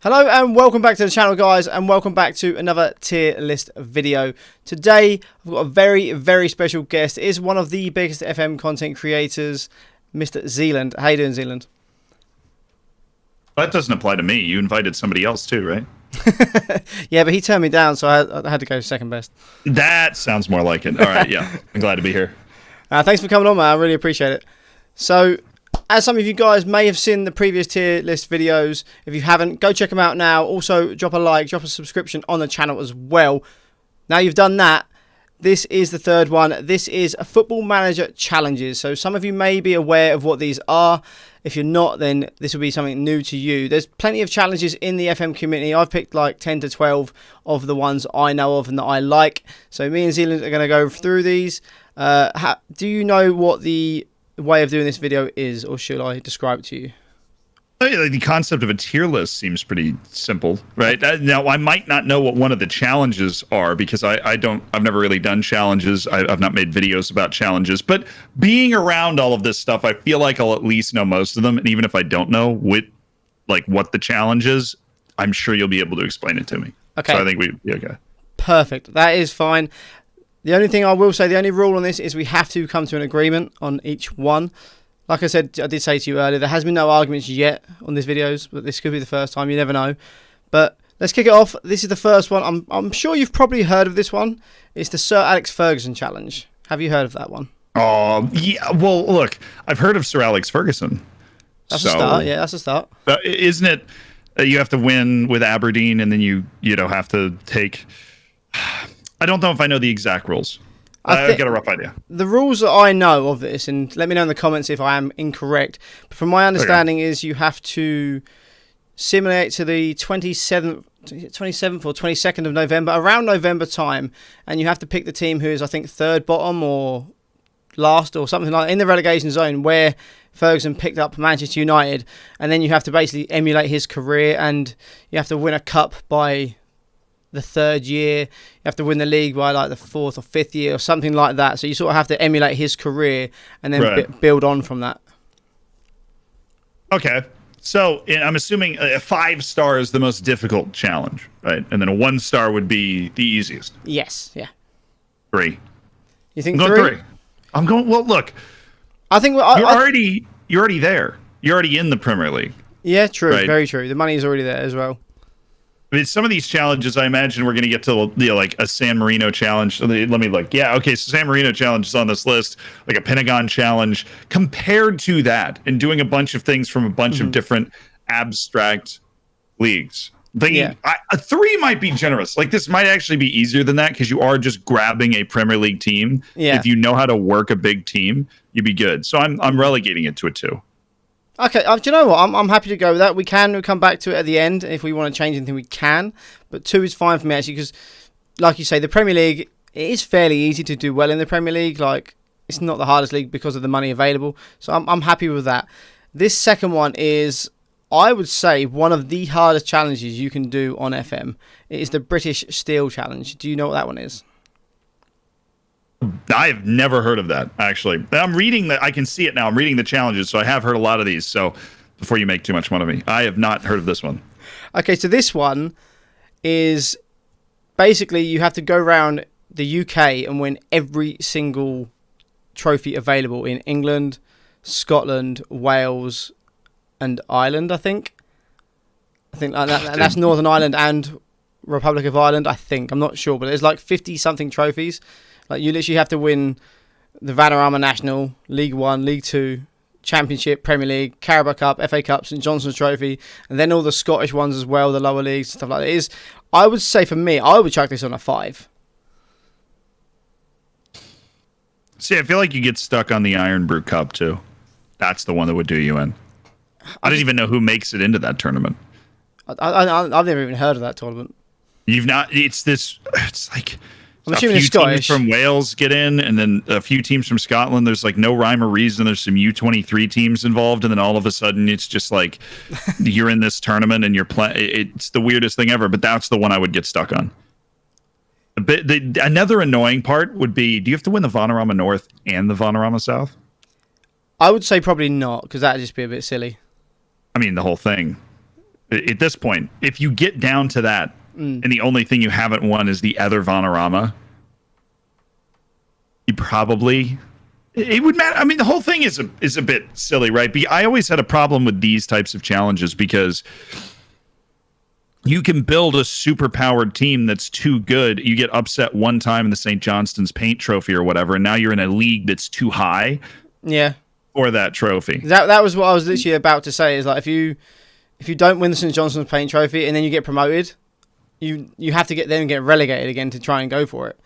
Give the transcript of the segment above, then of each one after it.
Hello and welcome back to the channel, guys, and welcome back to another tier list video. Today I've got a very special guest. It is one of the biggest FM content creators, Mr. Zealand. How you doing, Zealand? That doesn't apply to me. You invited somebody else too, right? Yeah, but he turned me down, so I had to go second best. That sounds more like it. All right, yeah. I'm glad to be here. Thanks for coming on, man. I really appreciate it. So, as some of you guys may have seen the previous tier list videos, if you haven't, go check them out now. Also, drop a like, drop a subscription on the channel as well. Now you've done that, this is the third one. This is a Football Manager Challenges. So some of you may be aware of what these are. If you're not, then this will be something new to you. There's plenty of challenges in the FM community. I've picked like 10 to 12 of the ones I know of and that I like. So me and Zealand are going to go through these. Do you know what the way of doing this video is, or should I describe it to you? The concept of a tier list seems pretty simple, right? Now, I might not know what one of the challenges are because I've never really done challenges. I've not made videos about challenges, but being around all of this stuff, I feel like I'll at least know most of them. And even if I don't know what the challenge is, I'm sure you'll be able to explain it to me. Okay. So I think we'd be okay. Perfect. That is fine. The only thing I will say, the only rule on this is we have to come to an agreement on each one. Like I said, I did say to you earlier, there has been no arguments yet on these videos, but this could be the first time. You never know. But let's kick it off. This is the first one. I'm sure you've probably heard of this one. It's the Sir Alex Ferguson challenge. Have you heard of that one? Oh, yeah. Well, look, I've heard of Sir Alex Ferguson. That's a start. Yeah, that's a start. Isn't it? You have to win with Aberdeen, and then you have to take. I don't know if I know the exact rules. I get a rough idea. The rules that I know of this, and let me know in the comments if I am incorrect, but from my understanding is you have to simulate to the 27th or 22nd of November, around November time, and you have to pick the team who is, I think, third bottom or last or something like that in the relegation zone where Ferguson picked up Manchester United, and then you have to basically emulate his career, and you have to win a cup by the third year. You have to win the league by like the fourth or fifth year or something like that. So you sort of have to emulate his career and then build on from that. Okay. So I'm assuming a 5-star is the most difficult challenge, right? And then a 1-star would be the easiest. Yes. Yeah. 3. You think I'm going 3? I'm going. Well, look. I think you're already there. You're already in the Premier League. Yeah. True. Right? Very true. The money is already there as well. I mean, some of these challenges, I imagine we're going to get to like a San Marino challenge. Let me look. Yeah, okay, so San Marino challenge is on this list, like a Pentagon challenge. Compared to that, and doing a bunch of things from a bunch of different abstract leagues. Thinking, a 3 might be generous. Like, this might actually be easier than that because you are just grabbing a Premier League team. Yeah. If you know how to work a big team, you'd be good. So I'm relegating it to a 2. Okay, do you know what? I'm happy to go with that. We can come back to it at the end. If we want to change anything, we can. But 2 is fine for me, actually, because, like you say, the Premier League, it is fairly easy to do well in the Premier League. Like, it's not the hardest league because of the money available. So I'm happy with that. This second one is, I would say, one of the hardest challenges you can do on FM. It is the British Steel Challenge. Do you know what that one is? I've never heard of that, actually. I'm reading I can see it now. I'm reading the challenges, so I have heard a lot of these. So before you make too much fun of me, I have not heard of this one. Okay, so this one is basically you have to go around the UK and win every single trophy available in England, Scotland, Wales, and Ireland, I think. And that's Northern Ireland and Republic of Ireland, I think. I'm not sure, but there's like 50-something trophies. Like, you literally have to win the Vanarama National, League 1, League 2, Championship, Premier League, Carabao Cup, FA Cup, St Johnstone's Trophy, and then all the Scottish ones as well, the lower leagues, stuff like that. I would say, for me, I would chuck this on a 5. See, I feel like you get stuck on the Iron Brew Cup, too. That's the one that would do you in. I don't even know who makes it into that tournament. I've never even heard of that tournament. You've not... It's like... I'm assuming it's Scottish. Teams from Wales get in, and then a few teams from Scotland. There's like no rhyme or reason. There's some U23 teams involved, and then all of a sudden it's just like you're in this tournament and you're playing. It's the weirdest thing ever. But that's the one I would get stuck on. Another annoying part would be: do you have to win the Vanarama North and the Vanarama South? I would say probably not, because that'd just be a bit silly. I mean, the whole thing. At this point, if you get down to that, and the only thing you haven't won is the other Vanarama, you probably it would matter. I mean, the whole thing is a bit silly, right? I always had a problem with these types of challenges because you can build a super powered team that's too good. You get upset one time in the St. Johnston's Paint Trophy or whatever, and now you're in a league that's too high. Yeah. For that trophy. That was what I was literally about to say. Is like if you don't win the St. Johnston's Paint Trophy and then you get promoted, you have to get relegated again to try and go for it.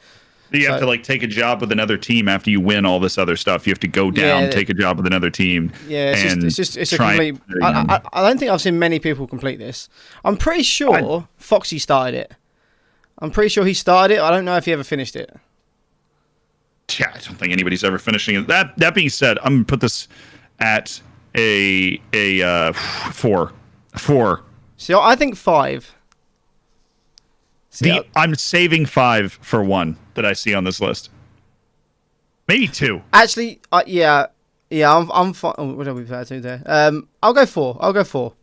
You have to like take a job with another team after you win all this other stuff. You have to go down, take a job with another team. Yeah, it's a complete. I don't think I've seen many people complete this. I'm pretty sure Foxy started it. I'm pretty sure he started it. I don't know if he ever finished it. Yeah, I don't think anybody's ever finishing it. That being said, I'm gonna put this at a 4. 4. See, I think 5. I'm saving 5 for 1 that I see on this list. Maybe 2. Actually, yeah. I'm fine. Oh, what are we about to do there? I'll go 4.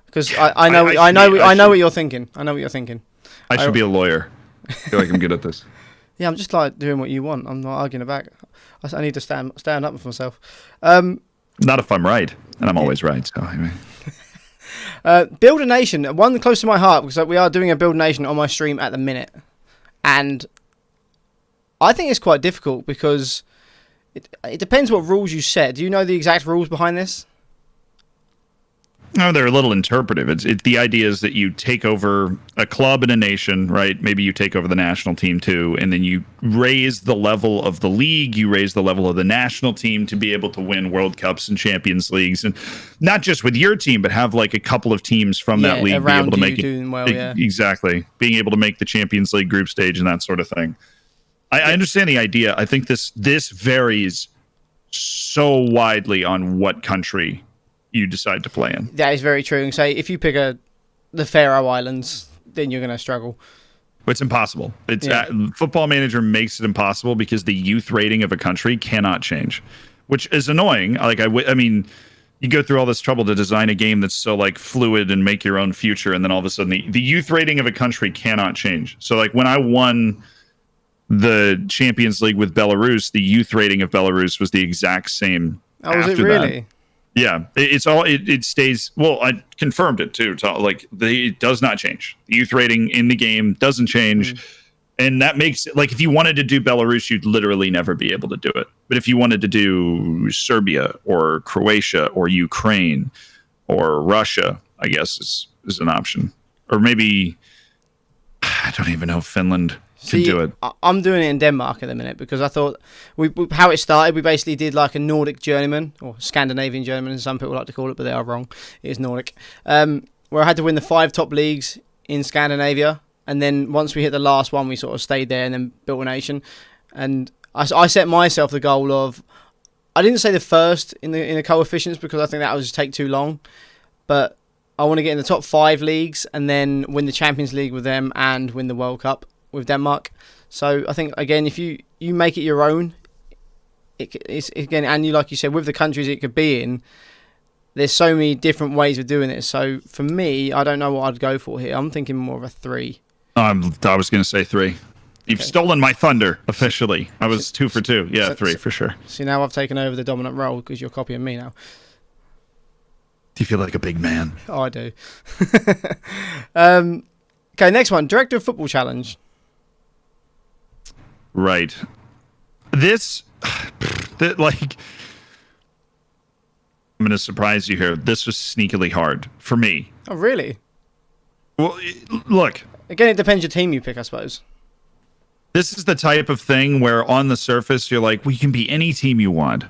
Because I know what you're thinking. I know what you're thinking. I should be a lawyer. I feel like I'm good at this. Yeah, I'm just like doing what you want. I'm not arguing back. I need to stand up for myself. Not if I'm right, and I'm always right. So anyway. Build a Nation, one close to my heart because we are doing a Build a Nation on my stream at the minute, and I think it's quite difficult because it depends what rules you set. Do you know the exact rules behind this? No, they're a little interpretive. It's the idea is that you take over a club and a nation, right? Maybe you take over the national team too, and then you raise the level of the league, you raise the level of the national team to be able to win World Cups and Champions Leagues, and not just with your team, but have like a couple of teams from that league be able to make it. Well, exactly, being able to make the Champions League group stage and that sort of thing. I understand the idea. I think this varies so widely on what country you decide to play in. That is very true. And say if you pick the Faroe Islands, then you're going to struggle. It's impossible. Football Manager makes it impossible because the youth rating of a country cannot change, which is annoying. Like I mean, you go through all this trouble to design a game that's so like fluid and make your own future, and then all of a sudden the youth rating of a country cannot change. So like when I won the Champions League with Belarus, the youth rating of Belarus was the exact same. Oh, was it really? That. Yeah, it stays. Well, I confirmed it too. Like it does not change. The youth rating in the game doesn't change, and that makes it like if you wanted to do Belarus, you'd literally never be able to do it. But if you wanted to do Serbia or Croatia or Ukraine or Russia, I guess is an option. Or maybe I don't even know if Finland can do it. I'm doing it in Denmark at the minute because I thought how it started. We basically did like a Nordic journeyman or Scandinavian journeyman, as some people like to call it, but they are wrong. It is Nordic. Where I had to win the 5 top leagues in Scandinavia, and then once we hit the last one, we sort of stayed there and then built a nation. And I set myself the goal of, I didn't say the first in the coefficients because I think that would just take too long, but I want to get in the top 5 leagues and then win the Champions League with them and win the World Cup with Denmark. So I think again, if you make it your own, it's again, and like you said, with the countries it could be in, there's so many different ways of doing it. So for me, I don't know what I'd go for here. I'm thinking more of a 3. I was going to say 3. You've stolen my thunder officially. I was 2 for 2. Yeah, 3 for sure. See, now I've taken over the dominant role because you're copying me now. Do you feel like a big man? Oh, I do. Okay, next one. Director of Football Challenge. Right. This, like, I'm going to surprise you here. This was sneakily hard for me. Oh, really? Well, look. Again, it depends your team you pick, I suppose. This is the type of thing where on the surface, you're like, well, you can be any team you want.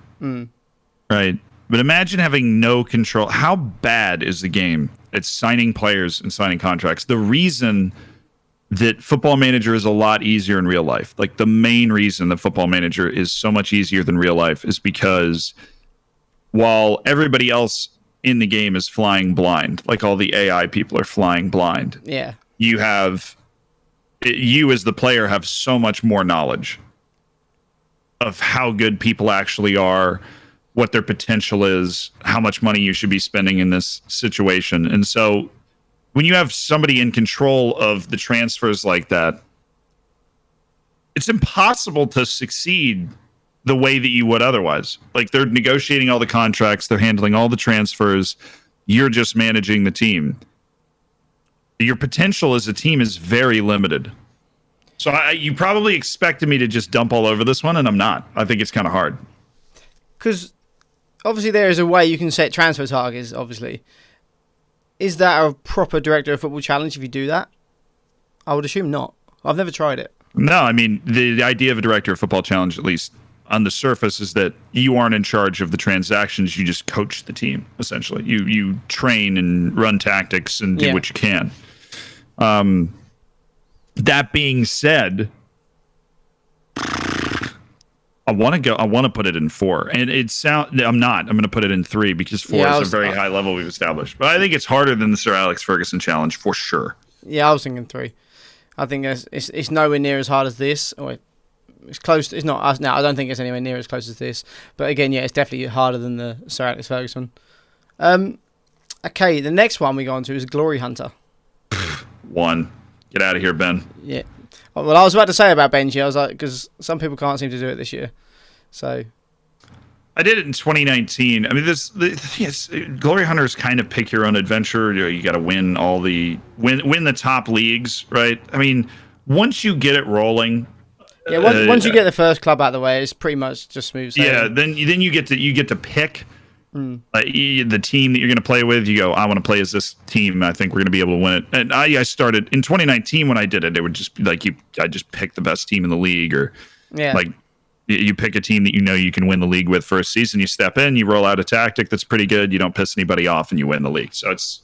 Right? But imagine having no control. How bad is the game at signing players and signing contracts? The reason that Football Manager is a lot easier in real life, like the main reason that Football Manager is so much easier than real life, is because while everybody else in the game is flying blind, like all the AI people are flying blind, you as the player have so much more knowledge of how good people actually are, what their potential is, how much money you should be spending in this situation. And so when you have somebody in control of the transfers like that, it's impossible to succeed the way that you would otherwise. Like, they're negotiating all the contracts, they're handling all the transfers, you're just managing the team. Your potential as a team is very limited. So you probably expected me to just dump all over this one, and I'm not. I think it's kind of hard. Because obviously there is a way you can set transfer targets, obviously. Is that a proper director of football challenge if you do that? I would assume not. I've never tried it. No, I mean, the idea of a director of football challenge, at least on the surface, is that you aren't in charge of the transactions. You just coach the team, essentially. You train and run tactics and do what you can. That being said, I want to put it in 4, and I'm going to put it in 3 because 4 is a very high level we've established. But I think it's harder than the Sir Alex Ferguson challenge for sure. Yeah, I was thinking 3. I think it's nowhere near as hard as this, or it's close. It's not. Now I don't think it's anywhere near as close as this. But again, yeah, it's definitely harder than the Sir Alex Ferguson. Okay, the next one we go on to is Glory Hunter. 1. Get out of here, Ben. Yeah. Well, I was about to say about Benji. I was like, because some people can't seem to do it this year. So I did it in 2019. I mean, Glory Hunters kind of pick your own adventure. You got to win win the top leagues, right? I mean, once you get it rolling. Yeah, once you get the first club out of the way, it's pretty much just smooth sailing. Yeah, then you get to pick the team that you're going to play with. You go, I want to play as this team. I think we're going to be able to win it. And I started in 2019 when I did it. It would just be like I just pick the best team in the league, or like you pick a team that you know you can win the league with for a season. You step in, you roll out a tactic that's pretty good. You don't piss anybody off, and you win the league. So it's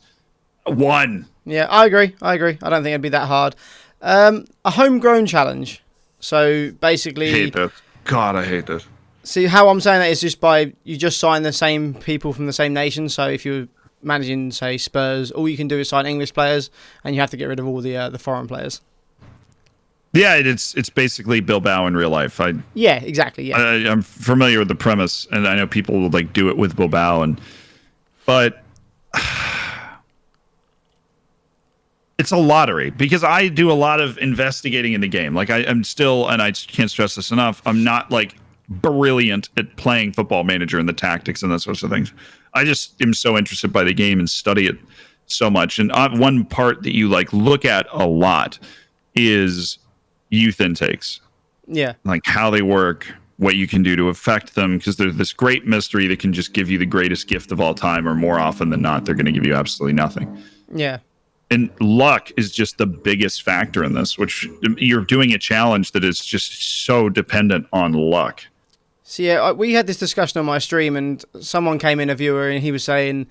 1. Yeah, I agree. I don't think it'd be that hard. A homegrown challenge. So basically, I hate that. God, I hate that. See, how I'm saying that is just by you just sign the same people from the same nation. So if you're managing, say, Spurs, all you can do is sign English players, and you have to get rid of all the foreign players. Yeah, it's basically Bilbao in real life. Yeah, exactly. Yeah, I'm familiar with the premise, and I know people will like do it with Bilbao, but it's a lottery because I do a lot of investigating in the game. Like I'm still, and I can't stress this enough, I'm not like brilliant at playing Football Manager and the tactics and those sorts of things. I just am so interested by the game and study it so much. And one part that you like look at a lot is youth intakes. Yeah. Like how they work, what you can do to affect them, because there's this great mystery that can just give you the greatest gift of all time, or more often than not, they're going to give you absolutely nothing. Yeah. And luck is just the biggest factor in this, which you're doing a challenge that is just so dependent on luck. So yeah, we had this discussion on my stream, and someone came in, a viewer, and he was saying,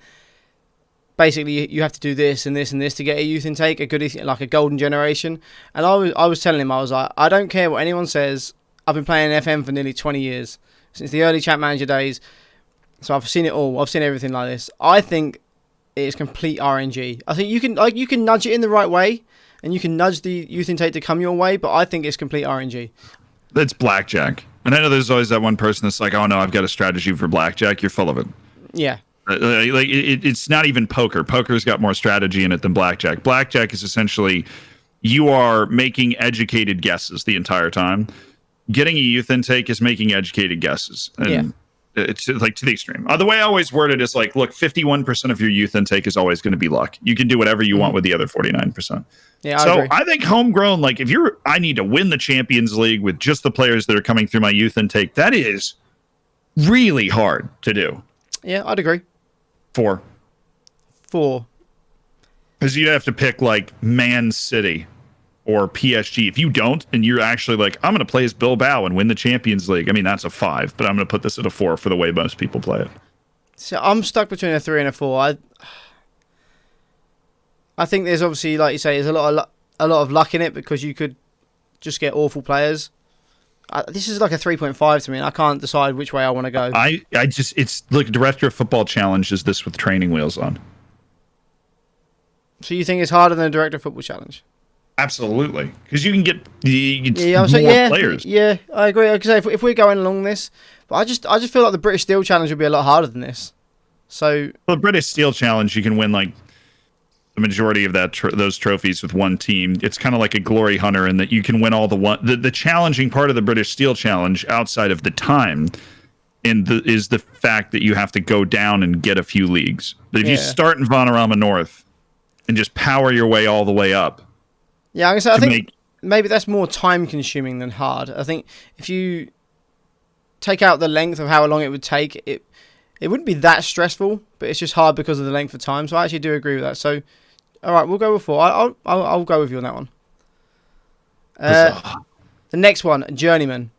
basically, you have to do this and this and this to get a youth intake, like a golden generation. And I was telling him, I was like, I don't care what anyone says. I've been playing FM for nearly 20 years, since the early Champ Manager days. So I've seen it all. I've seen everything like this. I think it is complete RNG. I think you can nudge it in the right way, and you can nudge the youth intake to come your way, but I think it's complete RNG. It's blackjack. And I know there's always that one person that's like, oh no, I've got a strategy for blackjack. You're full of it. Yeah. It's not even poker. Poker's got more strategy in it than blackjack. Blackjack is essentially you are making educated guesses the entire time. Getting a youth intake is making educated guesses. And it's like to the extreme. The way I always word it is like, look, 51% of your youth intake is always going to be luck. You can do whatever you want with the other 49%. Yeah, so I think homegrown, like if I need to win the Champions League with just the players that are coming through my youth intake, that is really hard to do. Yeah, I'd agree. 4. Because you'd have to pick like Man City or PSG. If you don't, and you're actually like, I'm going to play as Bilbao and win the Champions League. I mean, that's a 5, but I'm going to put this at a 4 for the way most people play it. So I'm stuck between a 3 and a 4. I think there's obviously, like you say, there's a lot of luck in it because you could just get awful players. This is like a 3.5 to me, and I can't decide which way I want to go. It's like Director of Football Challenge is this with training wheels on. So you think it's harder than a Director of Football Challenge? Absolutely, because you can get more players. Yeah, I agree. Like I say, if we're going along this, but I just feel like the British Steel Challenge would be a lot harder than this. So the British Steel Challenge, you can win like the majority of those trophies with one team. It's kind of like a glory hunter in that you can win all the challenging part of the British Steel Challenge outside of the time is the fact that you have to go down and get a few leagues. But if you start in Vanarama North and just power your way all the way up. Yeah, I think maybe that's more time consuming than hard. I think if you take out the length of how long it would take, it wouldn't be that stressful, but it's just hard because of the length of time. So I actually do agree with that. So, all right, we'll go with 4. I'll go with you on that one. The next one, journeyman.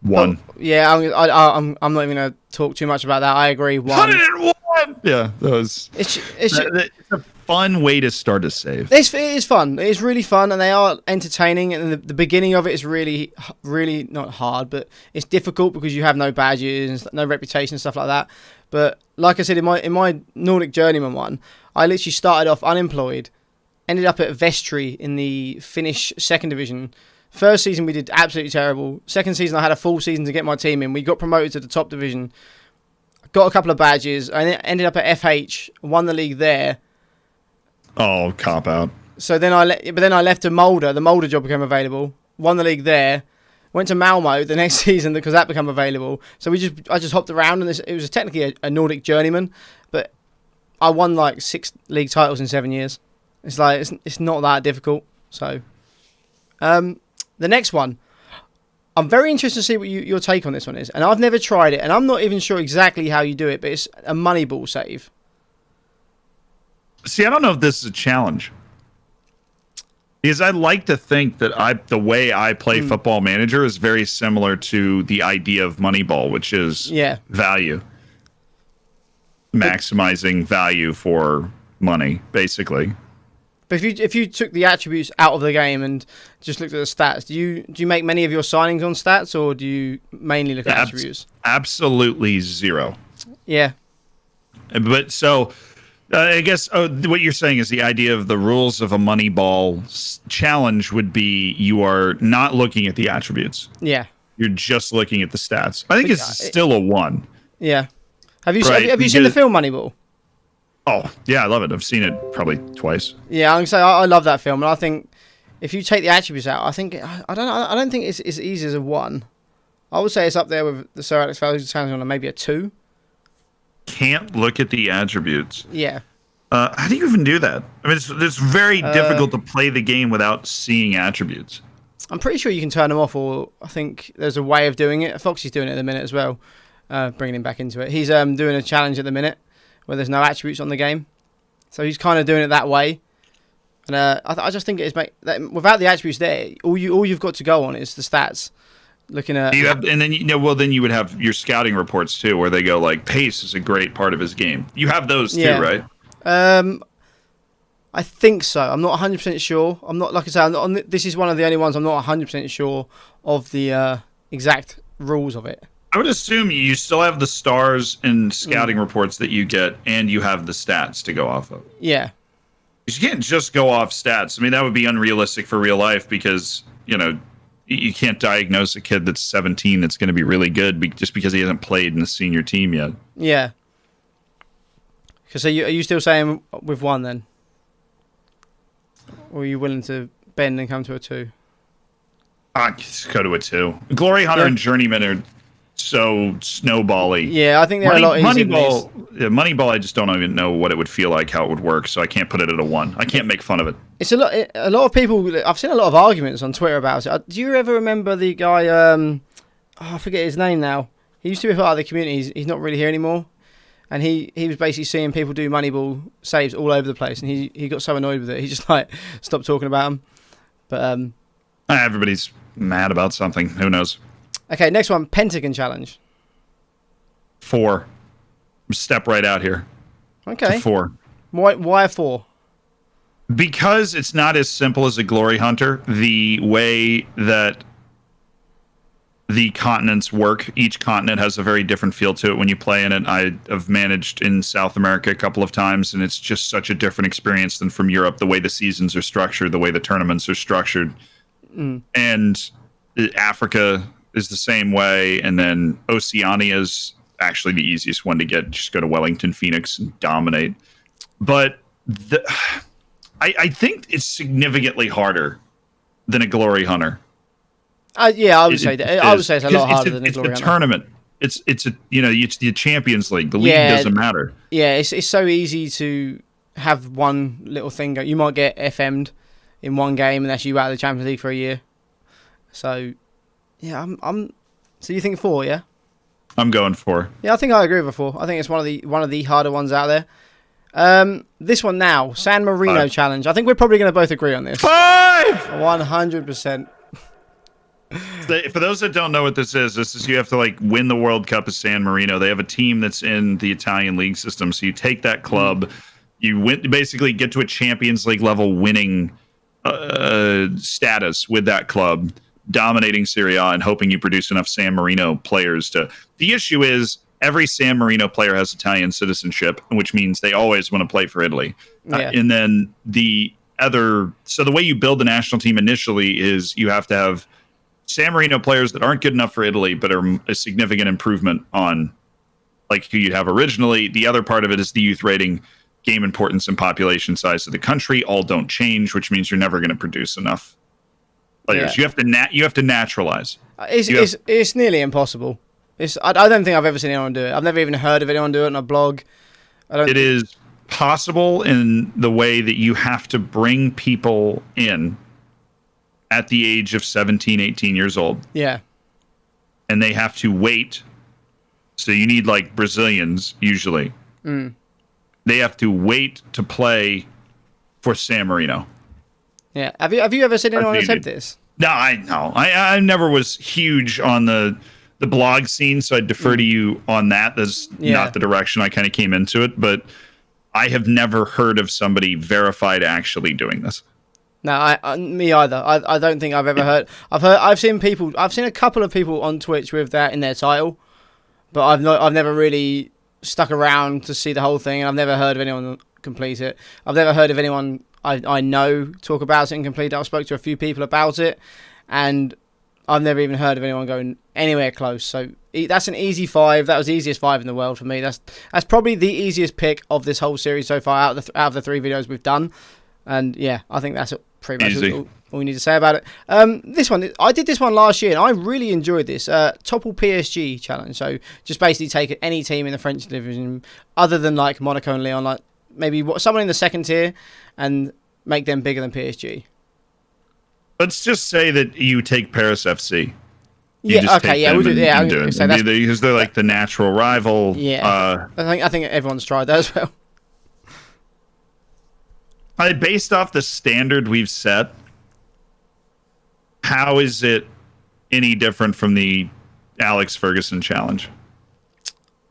1. Yeah, I'm not even going to talk too much about that. I agree. 1. 101. Yeah, that was. It's a fun way to start a save. It is fun. It is really fun, and they are entertaining. And the beginning of it is really, really not hard, but it's difficult because you have no badges, and no reputation, and stuff like that. But like I said, in my Nordic Journeyman one, I literally started off unemployed, ended up at Vestry in the Finnish 2nd division. First season we did absolutely terrible. Second season I had a full season to get my team in. We got promoted to the top division. Got a couple of badges. I ended up at FH, won the league there. Oh, cop out. So then I left to Mulder. The Mulder job became available. Won the league there. Went to Malmo the next season because that became available. So I just hopped around, and it was technically a Nordic Journeyman, but I won like 6 league titles in 7 years. It's like it's not that difficult. So, the next one, I'm very interested to see what your take on this one is, and I've never tried it, and I'm not even sure exactly how you do it, but it's a Moneyball save. See, I don't know if this is a challenge. Because I like to think that the way I play Football Manager is very similar to the idea of Moneyball, which is value. Maximizing value for money, basically. But if you took the attributes out of the game and just looked at the stats, do you make many of your signings on stats, or do you mainly look at attributes? Absolutely 0. Yeah. But so... I guess what you're saying is the idea of the rules of a Moneyball challenge would be you are not looking at the attributes. Yeah. You're just looking at the stats. I think it's still a 1. Yeah. Have you seen the film Moneyball? Oh, yeah, I love it. I've seen it probably twice. Yeah, I'm gonna say I love that film, and I think if you take the attributes out, I don't think it's as easy as a 1. I would say it's up there with the Sir Alex Ferguson on maybe a 2. Can't look at the attributes. Yeah. How do you even do that? I mean, it's very difficult to play the game without seeing attributes. I'm pretty sure you can turn them off, or I think there's a way of doing it. Foxy's doing it at the minute as well, bringing him back into it. He's doing a challenge at the minute where there's no attributes on the game, so he's kind of doing it that way. And I just think without the attributes there, all you've got to go on is the stats. Looking at then you would have your scouting reports too, where they go like pace is a great part of his game. You have those too, right? I think so. I'm not 100% sure. I'm not, like I said, this is one of the only ones I'm not 100% sure of the exact rules of it. I would assume you still have the stars and scouting reports that you get, and you have the stats to go off of. Yeah. You can't just go off stats. I mean, that would be unrealistic for real life because, you can't diagnose a kid that's 17 that's going to be really good just because he hasn't played in the senior team yet. Yeah. So are you still saying with 1 then? Or are you willing to bend and come to a 2? Just go to a 2. Glory Hunter and Journeyman are so snowbally. Yeah, I think they're a lot easier Moneyball, I just don't even know what it would feel like, how it would work, so I can't put it at a 1. I can't make fun of it. It's a lot of people. I've seen a lot of arguments on Twitter about it. Do you ever remember the guy? I forget his name now. He used to be part of the community. He's not really here anymore, and he was basically seeing people do Moneyball saves all over the place, and he got so annoyed with it, he just stopped talking about them. But everybody's mad about something. Who knows? Okay, next one, Pentagon challenge. 4. Step right out here. Okay. 4. Why 4? Because it's not as simple as a Glory Hunter. The way that the continents work, each continent has a very different feel to it when you play in it. I have managed in South America a couple of times, and it's just such a different experience than from Europe. The way the seasons are structured, the way the tournaments are structured. And Africa is the same way, and then Oceania's actually the easiest one to get. Just go to Wellington Phoenix and dominate. But I think it's significantly harder than a Glory Hunter. Yeah, I would say that. I would say it's a lot harder than a Glory Hunter. It's a tournament. It's it's the Champions League. The league doesn't matter. Yeah, it's so easy to have one little thing go. You might get FM'd in one game, and that's you out of the Champions League for a year. So, yeah, I'm. So you think 4? Yeah. I'm going 4. Yeah, I think I agree with 4. I think it's one of the harder ones out there. This one now, San Marino 5. challenge. I think we're probably going to both agree on this. 5. 100%. For those that don't know what this is you have to like win the World Cup of San Marino. They have a team that's in the Italian league system. So you take that club, you basically get to a Champions League level winning status with that club, dominating Serie A and hoping you produce enough San Marino players to. The issue is every San Marino player has Italian citizenship, which means they always want to play for Italy. And then the way you build the national team initially is you have to have San Marino players that aren't good enough for Italy, but are a significant improvement on like who you'd have originally. The other part of it is the youth rating, game importance, and population size of the country all don't change, which means you're never going to produce enough players. Yeah. You have to naturalize. It's nearly impossible. I don't think I've ever seen anyone do it. I've never even heard of anyone do it on a blog. It is possible in the way that you have to bring people in at the age of 17, 18 years old. Yeah. And they have to wait. So you need like Brazilians usually. They have to wait to play for San Marino. Yeah. Have you ever seen anyone attempt this? No, I never was huge on the blog scene, so I defer to you on that. That's not the direction I kind of came into it, but I have never heard of somebody verified actually doing this. No, me either. I don't think I've ever heard. I've seen a couple of people on Twitch with that in their title, but I've never really stuck around to see the whole thing, and I've never heard of anyone complete it. I've never heard of anyone I know talk about it and complete it. I've spoke to a few people about it, and I've never even heard of anyone going anywhere close. So that's an easy 5. That was the easiest 5 in the world for me. That's probably the easiest pick of this whole series so far out of the 3 videos we've done. And yeah, I think that's pretty much all we need to say about it. This one, I did this one last year, and I really enjoyed this. Topple PSG challenge. So just basically take any team in the French division, other than like Monaco and Lyon, like maybe someone in the second tier, and make them bigger than PSG. Let's just say that you take Paris FC. We'll do. Yeah, because they're like the natural rival. Yeah, I think everyone's tried that as well. Based off the standard we've set, how is it any different from the Alex Ferguson challenge?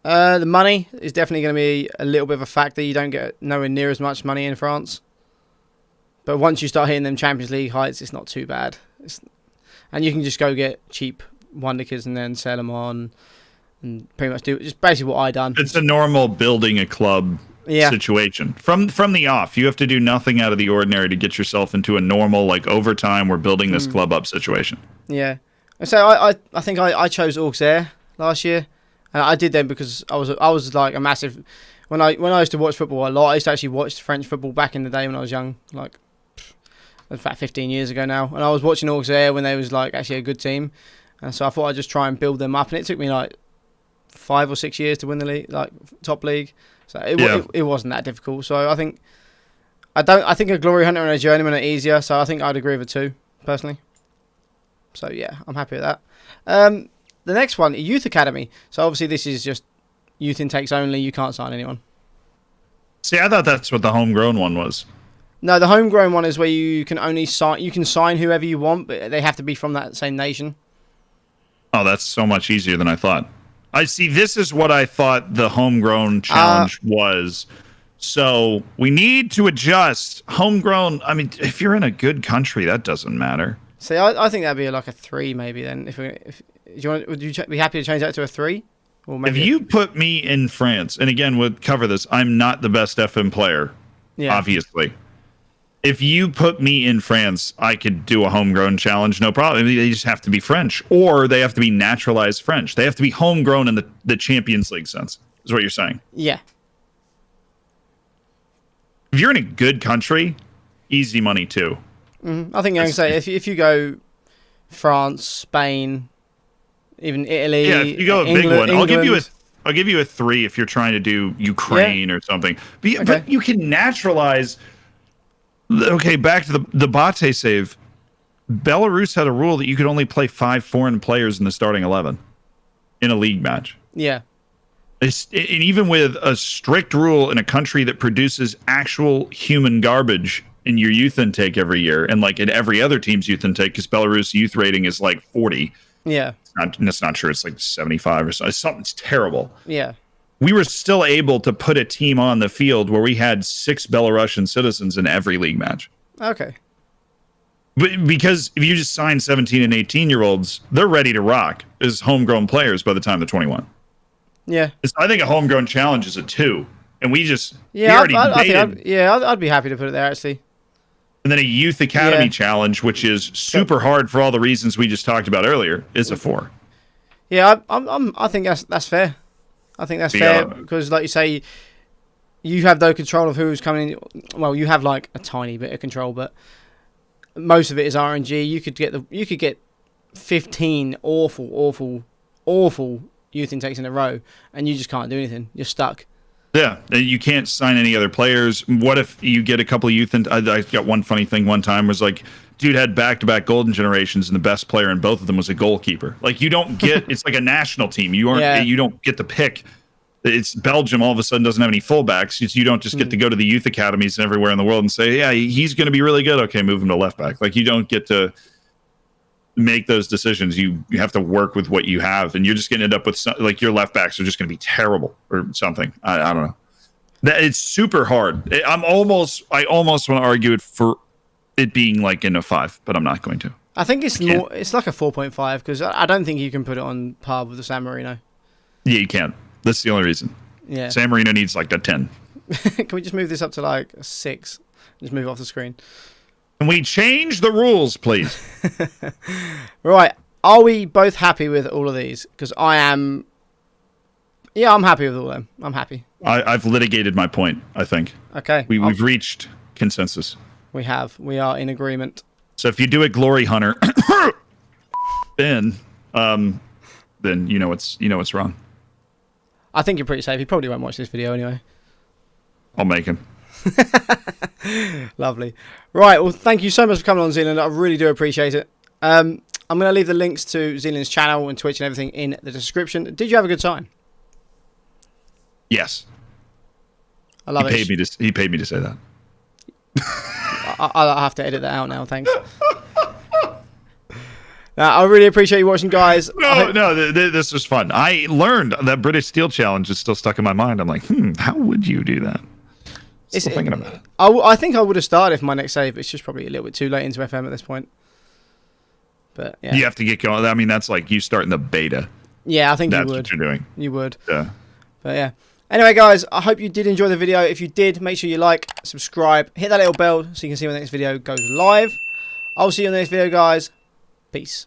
The money is definitely going to be a little bit of a factor. You don't get nowhere near as much money in France. But once you start hitting them Champions League heights, it's not too bad. And you can just go get cheap wonder kids and then sell them on and pretty much do just basically what I done. It's a normal building a club situation. From the off, you have to do nothing out of the ordinary to get yourself into a normal, like, over time, we're building this club up situation. Yeah. So I think I chose Auxerre last year. And I did them because I was like a massive... When I used to watch football a lot, I used to actually watch French football back in the day when I was young, like about 15 years ago now. And I was watching Auxerre when they was like actually a good team. And so I thought I'd just try and build them up. And it took me like 5 or 6 years to win the league, like top league. So it wasn't that difficult. So I think a Glory Hunter and a Journeyman are easier. So I think I'd agree with 2 personally. So yeah, I'm happy with that. The next one, Youth Academy. So obviously this is just youth intakes only. You can't sign anyone. See, I thought that's what the Homegrown one was. No, the Homegrown one is where you can only sign. You can sign whoever you want, but they have to be from that same nation. Oh, that's so much easier than I thought. I see. This is what I thought the Homegrown challenge was. So we need to adjust. Homegrown. I mean, if you're in a good country, that doesn't matter. See, I think that'd be like a 3 maybe then. Would you be happy to change that to a 3? Or maybe if you put me in France, and again, we'll cover this. I'm not the best FM player, obviously. If you put me in France, I could do a homegrown challenge, no problem. They just have to be French, or they have to be naturalized French. They have to be homegrown in the Champions League sense, is what you're saying. Yeah. If you're in a good country, easy money too. I think I can say if you go France, Spain, even Italy. Yeah, if you go a big one, I'll give you a 3 if you're trying to do Ukraine or something. But you can naturalize. Okay, back to the Bate save. Belarus had a rule that you could only play 5 foreign players in the starting 11 in a league match. Yeah. And even with a strict rule in a country that produces actual human garbage in your youth intake every year, and like in every other team's youth intake, because Belarus youth rating is like 40. Yeah. That's not true. It's like 75 or something. Something's terrible. Yeah. We were still able to put a team on the field where we had 6 Belarusian citizens in every league match. Okay. But because if you just sign 17 and 18-year-olds, they're ready to rock as homegrown players by the time they're 21. Yeah. I think a homegrown challenge is a 2. And we I'd be happy to put it there, actually. And then a youth academy challenge, which is super hard for all the reasons we just talked about earlier, is a 4. Yeah, I think that's fair. I think that's fair because, like you say, you have no control of who's coming in. Well, you have like a tiny bit of control, but most of it is RNG. You could get 15 awful youth intakes in a row, and you just can't do anything. You're stuck. Yeah, you can't sign any other players. What if you get a couple of youth? I got one funny thing one time was like, dude had back-to-back golden generations, and the best player in both of them was a goalkeeper. Like you don't get, it's like a national team. You don't get to pick. It's Belgium all of a sudden doesn't have any fullbacks. You don't just get to go to the youth academies and everywhere in the world and say, yeah, he's going to be really good. Okay, move him to left back. Like you don't get to make those decisions. You have to work with what you have, and you're just going to end up with like your left backs are just going to be terrible or something. I don't know. It's super hard. I almost want to argue it for it being like in a 5, but I'm not going to. I think it's more. It's like a 4.5 because I don't think you can put it on par with the San Marino. Yeah, you can. That's the only reason. Yeah. San Marino needs like a 10. Can we just move this up to like a 6? Just move off the screen. Can we change the rules, please? Right. Are we both happy with all of these? Because I am. Yeah, I'm happy with all of them. I'm happy. I've litigated my point, I think. Okay. We've reached consensus. We have. We are in agreement. So if you do it, Glory Hunter, then you know what's wrong. I think you're pretty safe. He probably won't watch this video anyway. I'll make him. Lovely. Right. Well, thank you so much for coming on, Zealand. I really do appreciate it. I'm going to leave the links to Zealand's channel and Twitch and everything in the description. Did you have a good time? Yes. I love it. He paid me to say that. I'll have to edit that out now. Thanks. I really appreciate you watching, guys. No, this was fun. I learned that British Steel Challenge is still stuck in my mind. I'm like, how would you do that? Still thinking about it. I think I would have started for my next save. It's just probably a little bit too late into FM at this point. But yeah, you have to get going. I mean, that's like you starting the beta. Yeah, I think that's you would. What you're doing. You would. Yeah. But yeah. Anyway, guys, I hope you did enjoy the video. If you did, make sure you like, subscribe, hit that little bell so you can see when the next video goes live. I'll see you in the next video, guys. Peace.